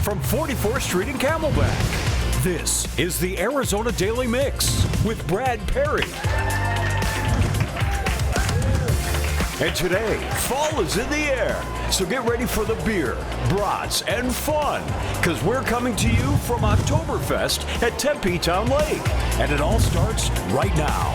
from 44th Street in Camelback. This is the Arizona Daily Mix with Brad Perry. And today, fall is in the air, so get ready for the beer, brats, and fun, because we're coming to you from Oktoberfest at Tempe Town Lake, and it all starts right now.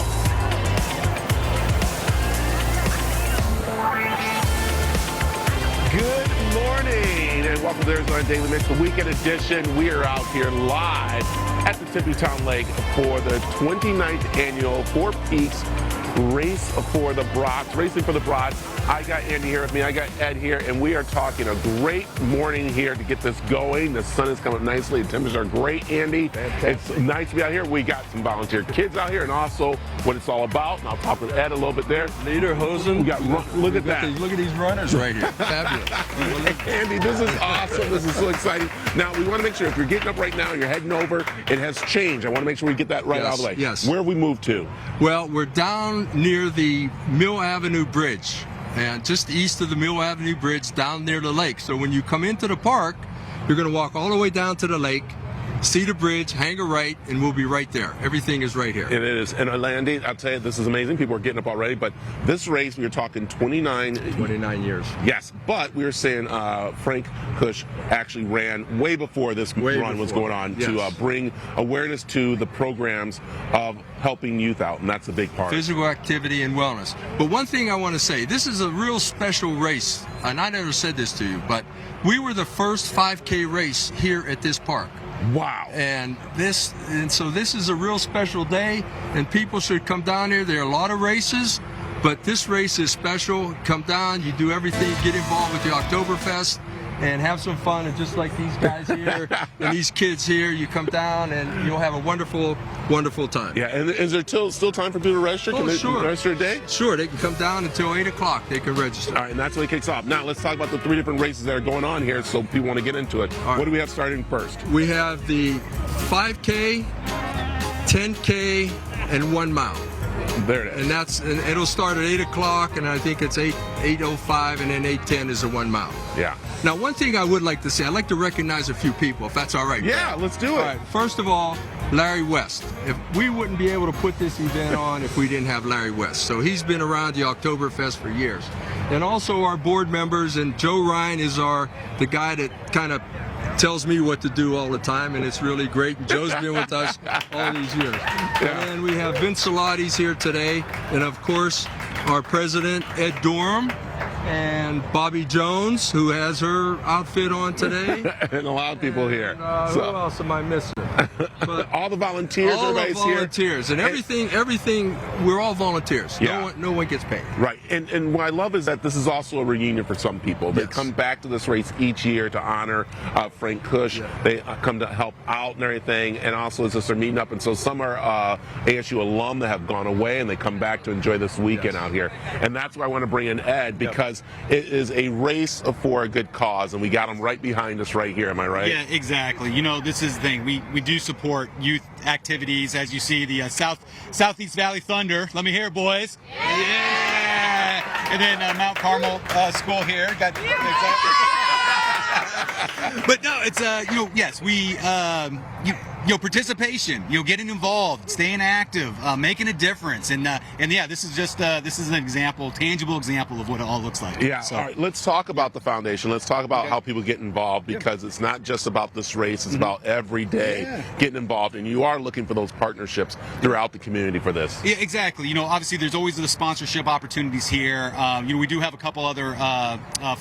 Good morning, and welcome to Arizona Daily Mix, the weekend edition. We are out here live at the Tempe Town Lake for the 29th annual Four Peaks Race for the Brats, Racing for the Brats. I got Andy here with me, I got Ed here, and we are talking a great morning here to get this going. The sun is coming up nicely, the temperatures are great, Andy. Fantastic. It's nice to be out here. We got some volunteer kids out here, and also what it's all about, and I'll talk with Ed a little bit there. Leader, Hosen. We got, look at that. Look at these runners right here. Fabulous. Andy, this is awesome. This is so exciting. Now, we want to make sure if you're getting up right now, you're heading over, it has changed. I want to make sure we get that right out of the way. Yes. Where have we moved to? Well, we're down near the Mill Avenue Bridge, and just east of the Mill Avenue Bridge down near the lake. So when you come into the park, you're going to walk all the way down to the lake, see the bridge, hang a right, and we'll be right there. Everything is right here. It is. And Andy, I'll tell you, this is amazing. People are getting up already, but this race, we were talking 29 years. Yes, but we were saying Frank Kush actually ran way before this run was going on to bring awareness to the programs of helping youth out, and that's a big part. Physical activity and wellness. But one thing I want to say, this is a real special race, and I never said this to you, but we were the first 5K race here at this park. Wow. And so this is a real special day, and people should come down here. There are a lot of races, but this race is special. Come down, you do everything, get involved with the Oktoberfest, and have some fun. And just like these guys here and these kids here, you come down and you'll have a wonderful, wonderful time. Yeah, and is there still time for people to register? Oh, can they sure. register a day? Sure, they can come down until 8 o'clock. They can register. All right, and that's when it kicks off. Now, let's talk about the three different races that are going on here, so people want to get into it. Right. What do we have starting first? We have the 5K, 10K, and 1 mile. There it is. And it'll start at 8 o'clock, and I think it's 8:05, and then 8:10 is a 1 mile. Yeah. Now, one thing I would like to say, I'd like to recognize a few people, if that's all right. Yeah, let's do it. All right. First of all, Larry West. If we wouldn't be able to put this event on if we didn't have Larry West. So he's been around the Oktoberfest for years. And also our board members, and Joe Ryan is the guy that kind of tells me what to do all the time, and it's really great. And Joe's been with us all these years. Yeah. And we have Vince Salati's here today, and of course our president Ed Dorham, and Bobby Jones, who has her outfit on today. And a lot of people here. Who else am I missing? But all the volunteers, all the everybody's here. volunteers, and everything. We're all volunteers. Yeah. No one gets paid. Right, and what I love is that this is also a reunion for some people. They come back to this race each year to honor Frank Kush. Yeah. They come to help out and everything, and also it's just they're meeting up. And so some are ASU alum that have gone away, and they come back to enjoy this weekend out here. And that's why I want to bring in Ed, because it is a race for a good cause, and we got him right behind us right here. Am I right? Yeah, exactly. You know, this is the thing. We do support youth activities, as you see the Southeast Valley Thunder. Let me hear it, boys. Yeah. And then Mount Carmel School here. But no, it's yes, we participation, getting involved, staying active, making a difference, and yeah, this is just this is an example, tangible example of what it all looks like. Yeah. So. All right. Let's talk about the foundation. Let's talk about how people get involved, because it's not just about this race. It's about every day getting involved, and you are looking for those partnerships throughout the community for this. Yeah, exactly. Obviously there's always the sponsorship opportunities here. We do have a couple other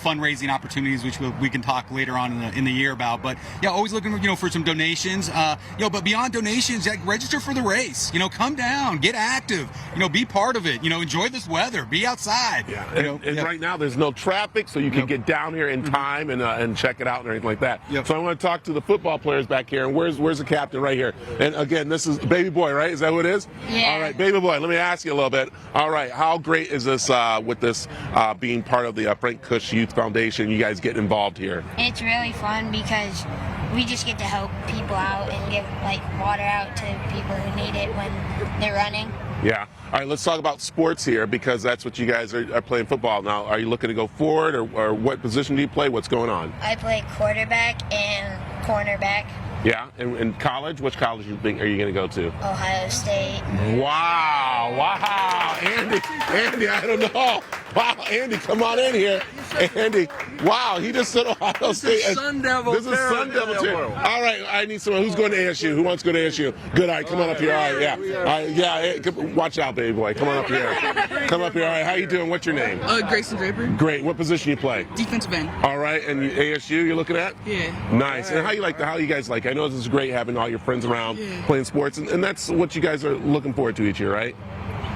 fundraising opportunities which we can talk later on in the year about. But yeah, always looking for some donations. But beyond donations, register for the race. Come down, get active. Be part of it. Enjoy this weather. Be outside. Yeah. And right now there's no traffic, so you can get down here in time and check it out and everything like that. Yep. So I want to talk to the football players back here. And where's the captain right here? And again, this is Baby Boy, right? Is that who it is? Yeah. All right, Baby Boy. Let me ask you a little bit. All right, how great is this with this being part of the Frank Kush Youth Foundation? You guys get involved here. It's really fun because we just get to help people out and give water out to people who need it when they're running. Yeah. All right, let's talk about sports here because that's what you guys are playing football now. Are you looking to go forward or what position do you play? What's going on? I play quarterback and cornerback. Yeah, in college, which college you think are you going to go to? Ohio State. Wow, Andy, I don't know. Wow, Andy, come on in here. Andy, wow, he just said Ohio State. Sun Devil. This is Sun Devil too. All right, I need someone who's going to ASU. Who wants to go to ASU? Good, all right, come on up here. All right, yeah. All right, yeah, watch out, baby boy. Come on up here. Come up here. All right, how you doing? What's your name? Grayson Draper. Great. What position you play? Defensive end. All right, and ASU you're looking at? Yeah. Nice. And how you guys like? I know this is great having all your friends around playing sports, and that's what you guys are looking forward to each year, right?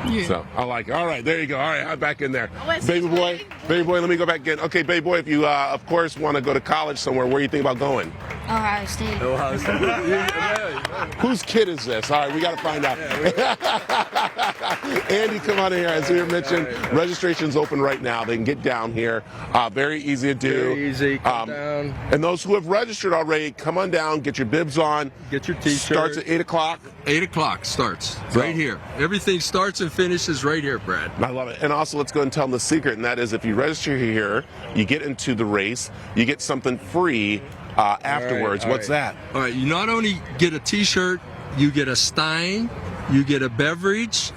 Yeah. So I like it. All right, there you go. All right, I'm back in there. Baby boy, let me go back in. Okay, baby boy, if you of course want to go to college somewhere, where do you think about going? Ohio State. Whose kid is this? All right, we got to find out. Andy, come on in here. As we mentioned, registration's open right now. They can get down here. Very easy to do. Very easy. Come down. And those who have registered already, come on down, get your bibs on. Get your T-shirt. Starts at 8 o'clock. 8 o'clock starts right here. Everything starts and finishes right here, Brad. I love it. And also, let's go and tell them the secret, and that is if you register here, you get into the race, you get something free afterwards. All right. What's that? All right, you not only get a T-shirt, you get a stein, you get a beverage,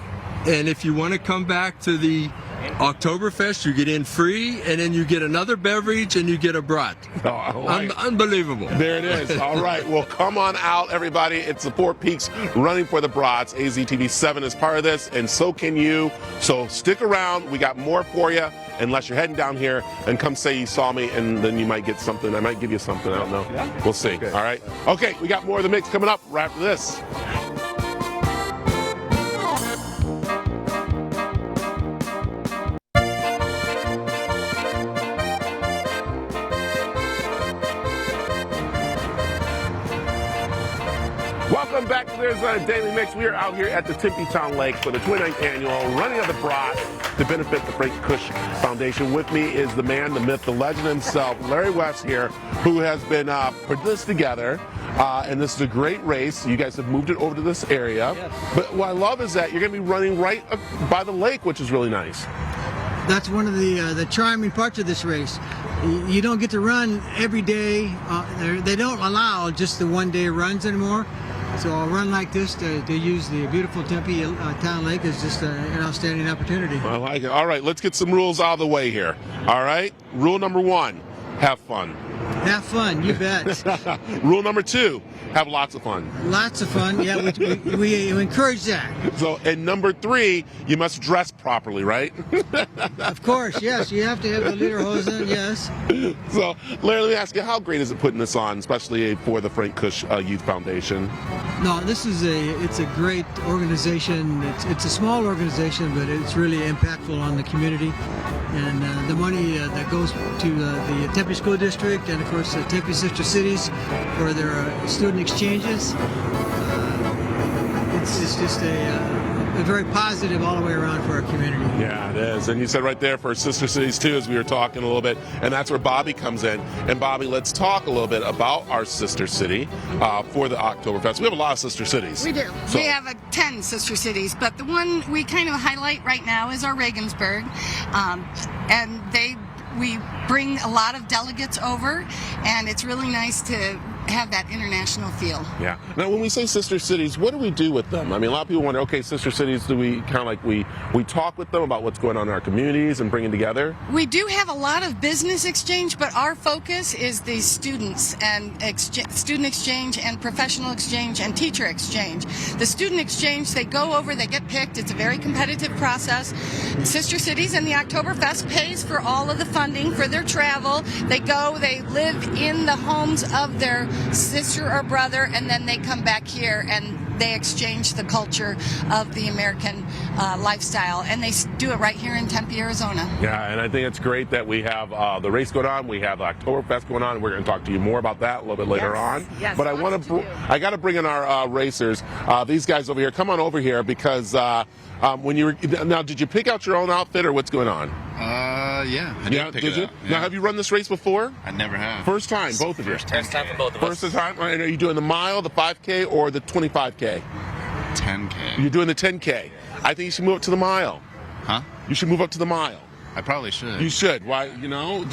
and if you want to come back to the Oktoberfest, you get in free, and then you get another beverage, and you get a brat. Unbelievable. There it is. All right. Well, come on out, everybody. It's the Four Peaks running for the Brats. AZTV 7 is part of this, and so can you. So stick around. We got more for you, unless you're heading down here, and come say you saw me, and then you might get something. I might give you something. I don't know. We'll see. Okay. All right. Okay. We got more of the mix coming up right after this. Welcome back to There's a Daily Mix. We are out here at the Tempe Town Lake for the 29th annual Running of the Brats to benefit the Frank Kush Foundation. With me is the man, the myth, the legend himself, Larry West here, who has been putting this together. And this is a great race. You guys have moved it over to this area. Yes. But what I love is that you're going to be running right by the lake, which is really nice. That's one of the charming parts of this race. You don't get to run every day. They don't allow just the one-day runs anymore. So a run like this to use the beautiful Tempe Town Lake is just an outstanding opportunity. I like it. All right, let's get some rules out of the way here. All right, rule number 1, have fun. Have fun, you bet. Rule number 2, have lots of fun. Lots of fun, yeah, we encourage that. So, and number 3, you must dress properly, right? Of course, yes, you have to have the lederhosen, yes. So, Larry, let me ask you, how great is it putting this on, especially for the Frank Kush Youth Foundation? No, it's a great organization. It's a small organization, but it's really impactful on the community. And the money that goes to the Tempe School District and, of course, the Tempe Sister Cities for their student exchanges. It's just a very positive all the way around for our community. Yeah, it is. And you said right there for Sister Cities, too, as we were talking a little bit. And that's where Bobby comes in. And, Bobby, let's talk a little bit about our sister city for the Oktoberfest. We have a lot of sister cities. We do. So, we have 10 sister cities, but the one we kind of highlight right now is our Regensburg. And we bring a lot of delegates over, and it's really nice to have that international feel. Yeah. Now, when we say sister cities, what do we do with them? I mean, a lot of people wonder, okay, sister cities, do we kind of like we talk with them about what's going on in our communities and bringing together? We do have a lot of business exchange, but our focus is the students and student exchange and professional exchange and teacher exchange. The student exchange, they go over, they get picked. It's a very competitive process. Sister Cities and the Oktoberfest pays for all of the funding for their travel. They go, they live in the homes of their sister or brother, and then they come back here and they exchange the culture of the American lifestyle, and they do it right here in Tempe, Arizona. Yeah, and I think it's great that we have the race going on, we have the Oktoberfest going on, and we're going to talk to you more about that a little bit later on. Yes, but I got to bring in our racers, these guys over here. Come on over here because when you were now, did you pick out your own outfit or what's going on? Yeah. I did pick it you? up. Yeah. Now, have you run this race before? I never have. First time, both of you. First time for both of us. First time. And are you doing the mile, the 5K, or the 25K? 10K. You're doing the 10K. I think you should move up to the mile. Huh? You should move up to the mile. I probably should. You should. Why? You know,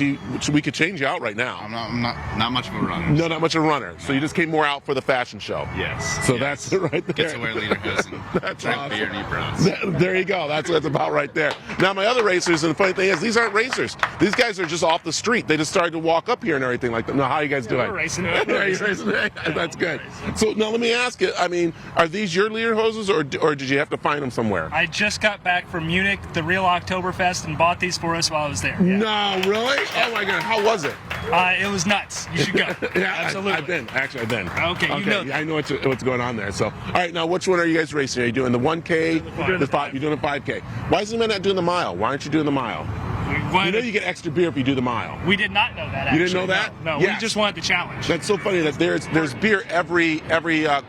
we could change you out right now. I'm not much of a runner. No, not much of a runner. So you just came more out for the fashion show. Yes. So yes. that's it right there. Get to wear leaderhoods and That's drink awesome. beer and eat brats. There you go. That's what it's about right there. Now, my other racers, and the funny thing is, these aren't racers. These guys are just off the street. They just started to walk up here and everything like that. Now, how are you guys doing? We're racing. Yeah, you're racing. That's good. So now let me ask you, I mean, are these your leader hoses or did you have to find them somewhere? I just got back from Munich, the real Oktoberfest, and bought these for us while I was there. Yeah. No, really? Oh my God, how was it? It was nuts. You should go. Yeah, Absolutely. I've been. Actually, I've been. Okay, you know. Yeah, I know what's going on there. So, all right, now which one are you guys racing? Are you doing the 1K? The 5. You're doing the 5K. Why is the man not doing the mile? Why aren't you doing the mile? You know you get extra beer if you do the mile. We did not know that. Actually. You didn't know that? No, Yes. we just wanted the challenge. That's so funny that there's beer every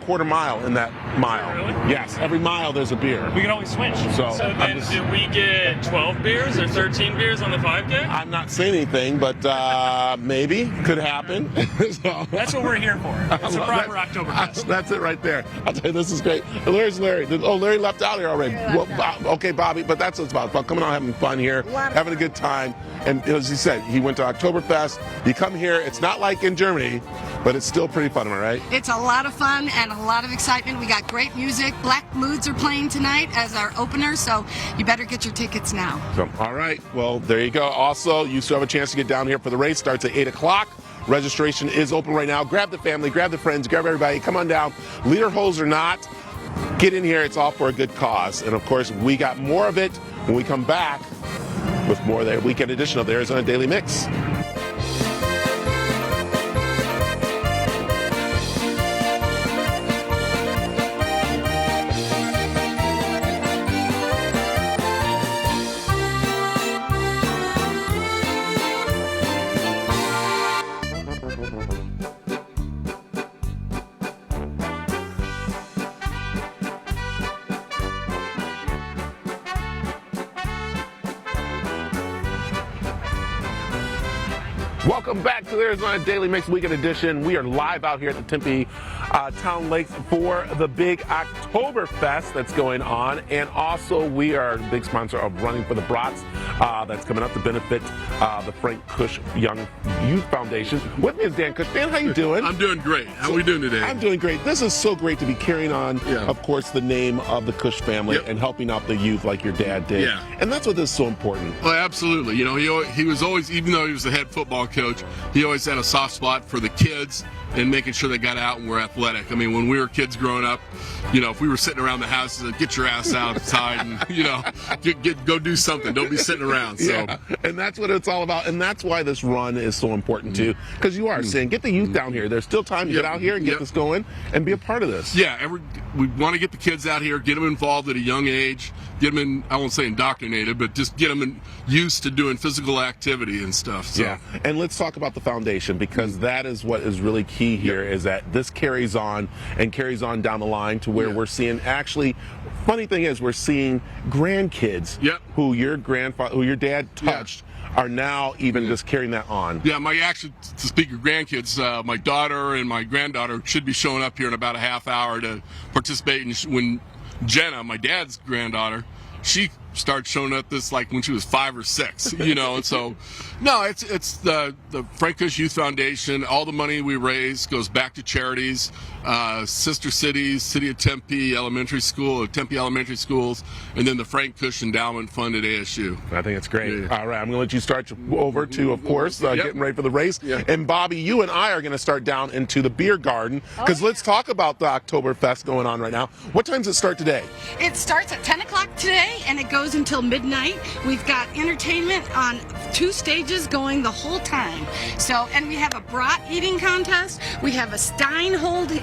quarter mile in that mile. Really? Yes, every mile there's a beer. We can always switch. So then did we get 12 beers or 13 beers on the 5K? I'm not saying anything, but maybe could happen. So, That's what we're here for. It's a proper Oktoberfest. That's it right there. I'll tell you, this is great. Where's Larry? Oh, Larry left out here already. Well, okay, Bobby, but that's what it's about coming out, having fun here, having a good time. And as he said, he went to Oktoberfest. You come here, it's not like in Germany, but it's still pretty fun, am I right? It's a lot of fun and a lot of excitement. We got great music. Black Moods are playing tonight as our opener, so you better get your tickets now. So, all right. Well, there you go. Also, you still have a chance to get down here for the race. Starts at 8 o'clock. Registration is open right now. Grab the family, grab the friends, grab everybody. Come on down. Leader hose or not, get in here. It's all for a good cause. And, of course, we got more of it when we come back with more of the weekend edition of the Arizona Daily Mix. Welcome back to the Arizona Daily Mix Weekend Edition. We are live out here at the Tempe Town Lake for the big Oktoberfest that's going on. And also, we are a big sponsor of Running for the Brats that's coming up to benefit the Frank Kush Youth Foundation. With me is Dan Kush. Dan, how you doing? I'm doing great. How are we doing today? I'm doing great. This is so great to be carrying on, of course, the name of the Kush family and helping out the youth like your dad did. Yeah. And that's what is so important. Well, absolutely. You know, he was always, even though he was the head football coach, he always had a soft spot for the kids and making sure they got out and were athletic. I mean, when we were kids growing up, you know, if we were sitting around the house, he said, get your ass outside and, you know, go do something. Don't be sitting around. So. Yeah. And that's what it's all about. And that's why this run is so important, too. Because you are saying, get the youth down here. There's still time to get out here and get this going and be a part of this. Yeah, we want to get the kids out here, get them involved at a young age, get them in, I won't say indoctrinated, but just get them used to doing physical activity and stuff. So. Yeah, and let's talk about the foundation, because that is what is really key here, is that this carries on and carries on down the line to where we're seeing, actually, funny thing is, we're seeing grandkids who your dad touched are now even just carrying that on. Yeah, to speak of grandkids, my daughter and my granddaughter should be showing up here in about a half hour to participate when Jenna, my dad's granddaughter, she started showing up this like when she was 5 or 6, you know. And so, no, it's the Frank Kush Youth Foundation. All the money we raise goes back to charities, Sister Cities, City of Tempe Elementary School, Tempe Elementary Schools, and then the Frank Kush Endowment Fund at ASU. I think it's great. Yeah. All right, I'm going to let you start over to, of course, getting ready for the race. Yeah. And Bobby, you and I are going to start down into the beer garden, because let's talk about the Oktoberfest going on right now. What time does it start today? It starts at 10 o'clock today, and it goes until midnight. We've got entertainment on 2 stages going the whole time. So, and we have a brat eating contest. We have a stein holding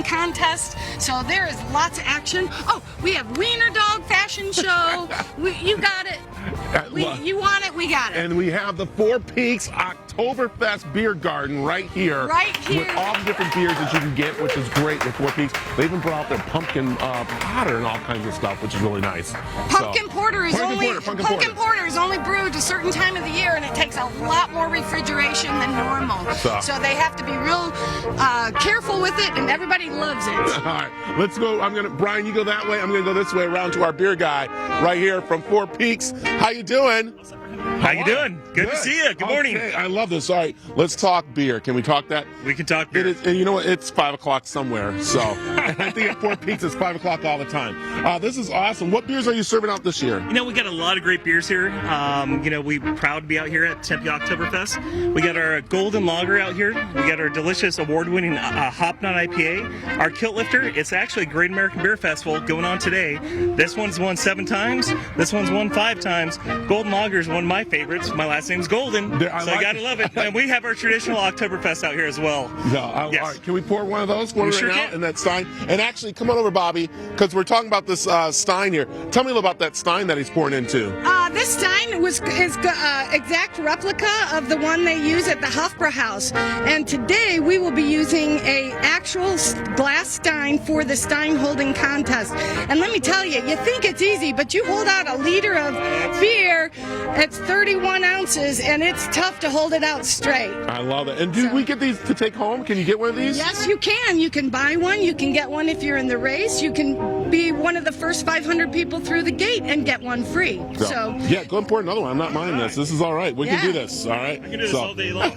contest. So there is lots of action. Oh, we have Weiner dog fashion show. You got it. You want it, we got it. And we have the Four Peaks Octoberfest Oktoberfest beer garden right here. Right here. With all the different beers that you can get, which is great with Four Peaks. They even brought out their pumpkin porter and all kinds of stuff, which is really nice. Pumpkin porter is Pumpkin porter is only brewed a certain time of the year, and it takes a lot more refrigeration than normal. So they have to be real careful with it, and everybody loves it. All right, let's go. Brian, you go that way. I'm gonna go this way around to our beer guy right here from Four Peaks. How you doing? How you doing? Good to see you. Good morning. Okay, I love this. All right, let's talk beer. Can we talk that? We can talk beer. It is, and you know what? It's 5 o'clock somewhere. So I think at Four Peaks it's 5 o'clock all the time. This is awesome. What beers are you serving out this year? You know, we got a lot of great beers here. You know, we're proud to be out here at Tempe Oktoberfest. We got our Golden Lager out here. We got our delicious award-winning Hop Nut IPA. Our Kilt Lifter. It's actually a Great American Beer Festival going on today. This one's won 7 times. This one's won 5 times. Golden Lager is one of my favorites. My last name's Golden, so I gotta love it. And we have our traditional Oktoberfest out here as well. Yeah, yes. All right, can we pour one of those for We right sure now can. in that stein? And actually, come on over, Bobby, because we're talking about this stein here. Tell me a little about that stein that he's pouring into. This stein is exact replica of the one they use at the Hofbrauhaus. And today we will be using a actual glass stein for the stein holding contest. And let me tell you, you think it's easy, but you hold out a liter of beer, it's 31 ounces, and it's tough to hold it out straight. I love it. And do we get these to take home? Can you get one of these? Yes, you can. You can buy one. You can get one if you're in the race. You can be one of the first 500 people through the gate and get one free. So yeah, go and pour another one. I'm not minding this. This is all right. We can do this. All right. I can do this all day long.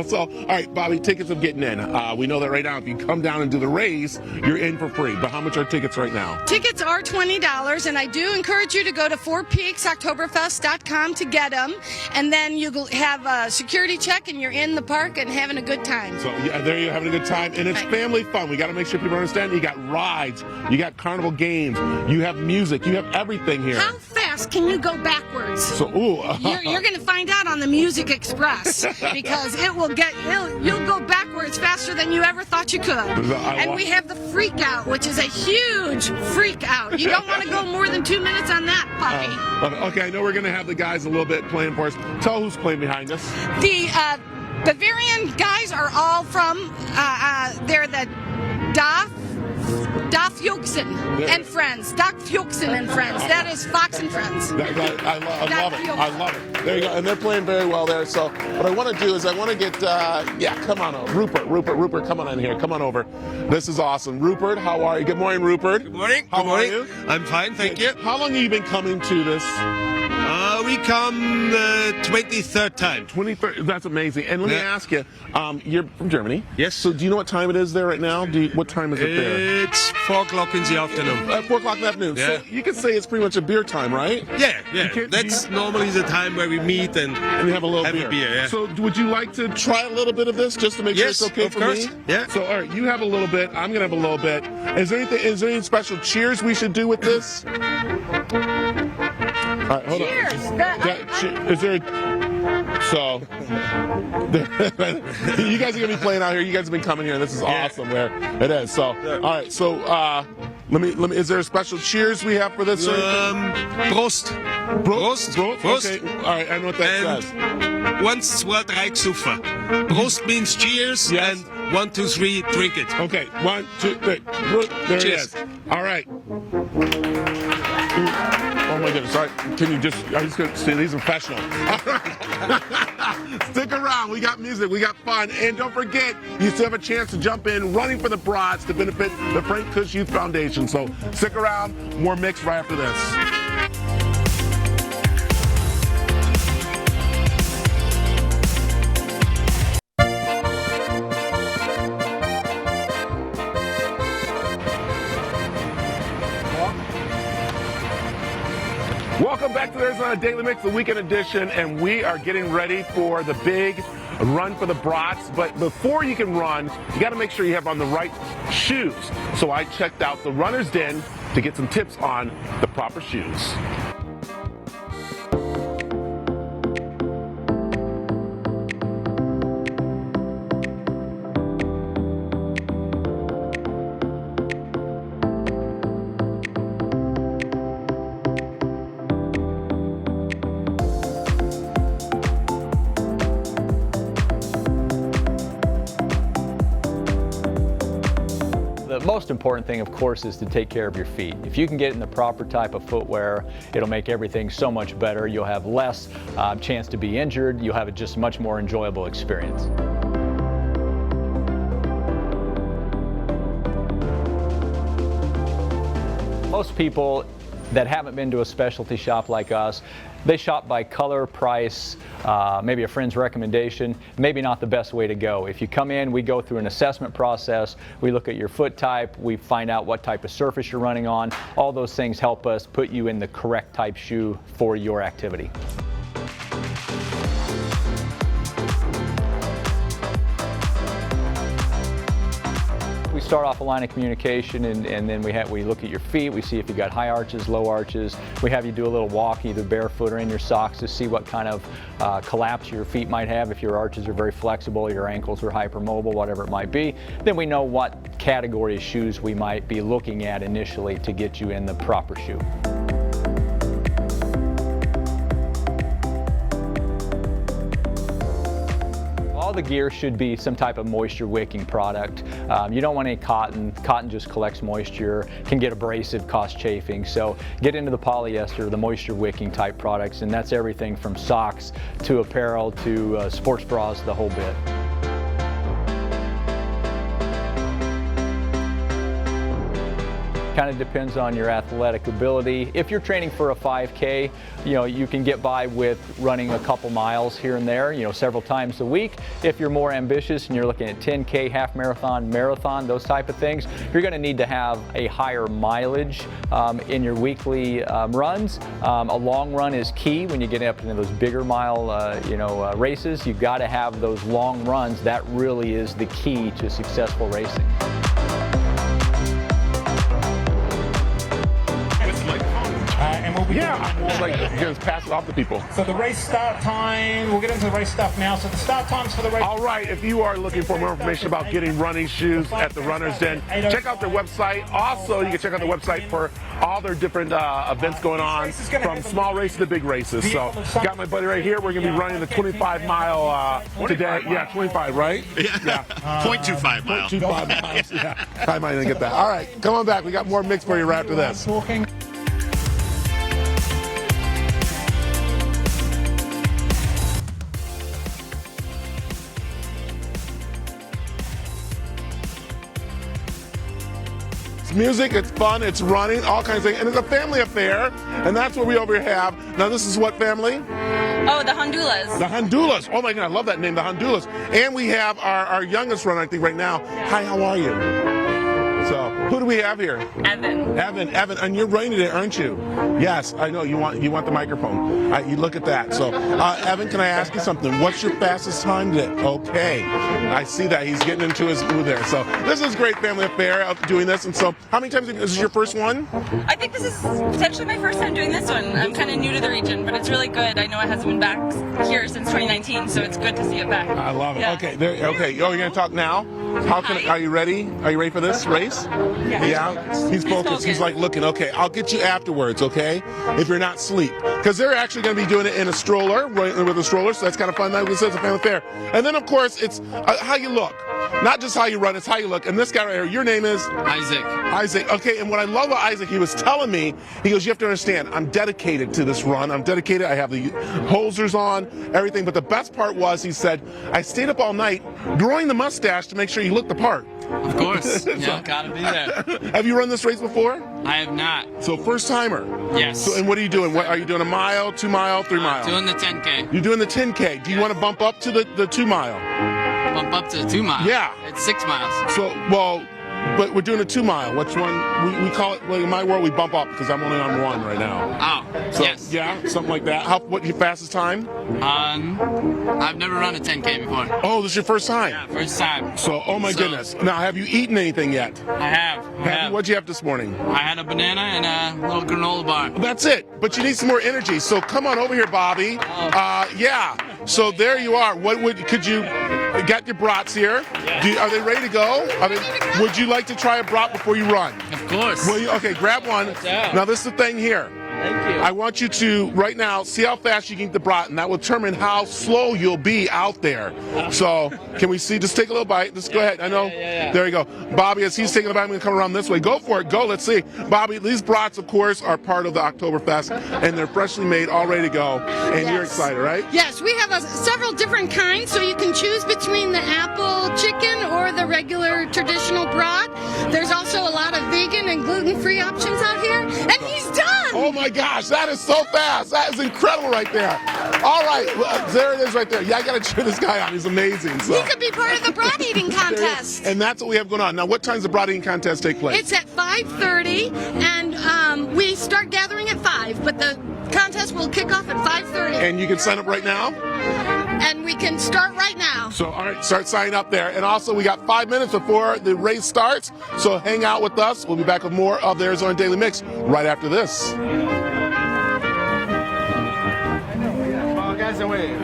So, all right, Bobby, tickets are getting in. We know that right now if you come down and do the race, you're in for free. But how much are tickets right now? Tickets are $20, and I do encourage you to go to fourpeaksoctoberfest.com to get them. And then you have a security check, and you're in the park and having a good time. So yeah, there you're having a good time, and it's family fun. We got to make sure people understand. You got rides, you got carnival games, you have music, you have everything here. How fast can you go backwards? So, You're going to find out on the Music Express because you'll go backwards faster than you ever thought you could. And we have the Freak Out, which is a huge freak out. You don't want to go more than 2 minutes on that puppy. Okay, I know we're going to have the guys a little bit playing for us. Tell who's playing behind us. The Bavarian guys are all from, they're the Daf Fuchsen and Friends. Doc Fuchsen and Friends. That is Fox and Friends. I love it. I love it. There you go. And they're playing very well there. So what I want to do is I want to get, come on over. Rupert, come on in here. Come on over. This is awesome. Rupert, how are you? Good morning, Rupert. Good morning. How are you? I'm fine, thank you. How long have you been coming to this? We come the 23rd time. 23rd. That's amazing. And let me ask you, you're from Germany. Yes. So do you know what time it is there right now? What time is it there? It's 4 o'clock in the afternoon. 4 o'clock in the afternoon. Yeah. So you could say it's pretty much a beer time, right? Yeah. That's normally the time where we meet and you have a little beer. Yeah. So would you like to try a little bit of this just to make sure it's okay of for course. me? Yeah. So all right, you have a little bit. I'm gonna have a little bit. Is there any special cheers we should do with this? All right, hold Cheers. on. Is there? So you guys are gonna be playing out here. You guys have been coming here. This is awesome. Where it is. So all right. So let me. Is there a special cheers we have for this? Prost. Prost. Prost. Okay. All right. I know what that says. 1, 2, 3, super. Prost means cheers, and 1, 2, 3, drink it. Okay. 1, 2, 3. There Cheers. it is. All right. Oh my goodness! All right, can you I'm just gonna say these are professional. All right. Stick around. We got music, we got fun, and don't forget, you still have a chance to jump in running for the Brats to benefit the Frank Kush Youth Foundation. So stick around. More mix right after this. Welcome back to the Arizona Daily Mix, the weekend edition, and we are getting ready for the big run for the Brats. But before you can run, you got to make sure you have on the right shoes. So I checked out the Runner's Den to get some tips on the proper shoes. The most important thing, of course, is to take care of your feet. If you can get in the proper type of footwear, it'll make everything so much better. You'll have less chance to be injured. You'll have just a much more enjoyable experience. Most people that haven't been to a specialty shop like us, they shop by color, price, maybe a friend's recommendation, maybe not the best way to go. If you come in, we go through an assessment process, we look at your foot type, we find out what type of surface you're running on. All those things help us put you in the correct type shoe for your activity. We start off a line of communication, and then we look at your feet. We see if you got high arches, low arches. We have you do a little walk, either barefoot or in your socks, to see what kind of collapse your feet might have. If your arches are very flexible, your ankles are hypermobile, whatever it might be. Then we know what category of shoes we might be looking at initially to get you in the proper shoe. All the gear should be some type of moisture wicking product. You don't want any cotton. Cotton just collects moisture, can get abrasive, cause chafing. So get into the polyester, the moisture wicking type products, and that's everything from socks to apparel to sports bras, the whole bit. Kind of depends on your athletic ability. If you're training for a 5K, you can get by with running a couple miles here and there, several times a week. If you're more ambitious and you're looking at 10K, half marathon, marathon, those type of things, you're going to need to have a higher mileage in your weekly runs. A long run is key when you get up into those bigger mile, races. You've got to have those long runs. That really is the key to successful racing. Just pass it off to people. So the race start time, we'll get into the race stuff now. So the start times for the race. All right, if you are looking for more information about getting running shoes at the Runner's Den, check out their website. Also, you can check out the website for all their different events going on, from small races to big races. So, got my buddy right here. We're going to be running the 25-mile today. Yeah, 25, right? Yeah. 0.25 miles. 0.25 miles. Yeah, I might even get that. All right, come on back. We got more mix for you right after this. It's music, it's fun, it's running, all kinds of things, and it's a family affair, and that's what we over here have. Now this is what family? Oh, the Hondulas. The Hondulas. Oh my God, I love that name, the Hondulas. And we have our youngest runner, I think, right now. Hi, how are you? So, who do we have here? Evan, and you're running today, aren't you? Yes, I know. You want the microphone. You look at that. So, Evan, can I ask you something? What's your fastest time today? Okay, I see that he's getting into his mood there. So, this is a great family affair of doing this. And so, how many times is this your first one? I think this is potentially my first time doing this one. I'm kind of new to the region, but it's really good. I know it hasn't been back here since 2019, so it's good to see it back. I love it. Yeah. Okay, okay. Oh, you're gonna talk now? Are you ready? Are you ready for this race? Yeah. He's focused. He's like looking. Okay, I'll get you afterwards. Okay, if you're not asleep, because they're actually going to be doing it in a stroller, with a stroller. So that's kind of fun. It's a family affair. And then of course it's how you look, not just how you run. It's how you look. And this guy right here, your name is Isaac. Isaac. Okay. And what I love about Isaac, he was telling me, he goes, you have to understand, I'm dedicated to this run. I'm dedicated. I have the holsters on, everything. But the best part was, he said, I stayed up all night growing the mustache to make sure you look the part. Of course. Yeah, gotta be there. Have you run this race before? I have not. So first timer? Yes. So, and what are you doing? What are you doing, a mile, 2 mile, 3 mile? Doing the 10K. You're doing the 10K. Do you want to bump up to the 2 mile? Bump up to 2 miles? Yeah. It's 6 miles. So, well, but we're doing a 2 mile. Which one? We call it, well, in my world, we bump up because I'm only on 1 right now. Oh, so, yes. Yeah, something like that. What your fastest time? I've never run a 10K before. Oh, this is your first time? Yeah, first time. So, oh my goodness. Now, have you eaten anything yet? I have. What'd you have this morning? I had a banana and a little granola bar. That's it. But you need some more energy. So come on over here, Bobby. Yeah. So there you are. Could you got your brats here? Yeah. Are they ready to go? Would you like to try a brat before you run? Of course. Okay, grab one. Yeah. Now this is the thing here. Thank you. I want you to, right now, see how fast you can eat the brat, and that will determine how slow you'll be out there. So, can we see? Just take a little bite. Just go ahead. I know. There you go. Bobby, as he's taking a bite, I'm going to come around this way. Go for it. Go. Let's see. Bobby, these brats, of course, are part of the Oktoberfest, and they're freshly made, all ready to go. And you're excited, right? Yes, we have several different kinds, so you can choose between the apple chicken or the regular traditional brat. There's also a lot of vegan and gluten-free options out here, and he's done! Oh my gosh, that is so fast. That is incredible right there. All right, there it is right there. Yeah, I got to cheer this guy out. He's amazing. So. He could be part of the brat eating contest. And that's what we have going on. Now, what time does the brat eating contest take place? It's at 5:30, and we start gathering at 5, but the contest will kick off at 5:30. And you can sign up right now? And we can start right now. So, all right, start signing up there. And also, we got 5 minutes before the race starts, so hang out with us. We'll be back with more of the Arizona Daily Mix right after this. Guys, away.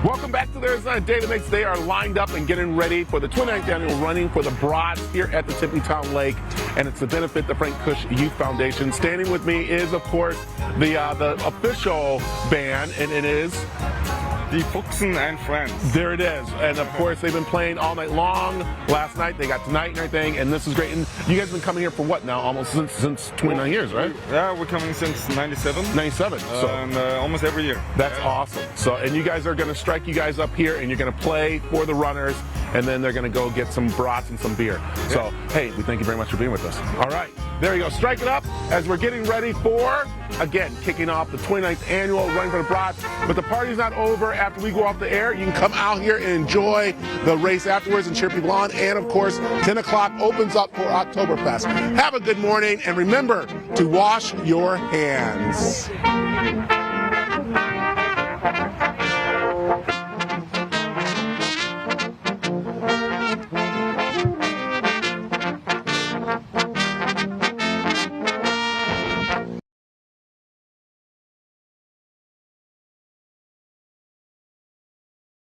Welcome back to the Arizona Daily Mix. They are lined up and getting ready for the 29th annual running for the Brats here at the Tempe Town Lake, and it's to benefit the Frank Kush Youth Foundation. Standing with me is, of course, the official band, and it is the Fuchsen and Friends. There it is. And of course, they've been playing all night long. Last night, they got tonight and everything, and this is great. And you guys have been coming here for what now? Almost since 29 years, right? Yeah, we're coming since 97. 97. And almost every year. That's awesome. So, and you guys are going to strike you guys up here, and you're going to play for the runners, and then they're going to go get some brats and some beer. Yeah. So, hey, we thank you very much for being with us. All right. There you go. Strike it up as we're getting ready for, again, kicking off the 29th annual Running for the Brats. But the party's not over after we go off the air. You can come out here and enjoy the race afterwards and cheer people on. And, of course, 10 o'clock opens up for Oktoberfest. Have a good morning, and remember to wash your hands.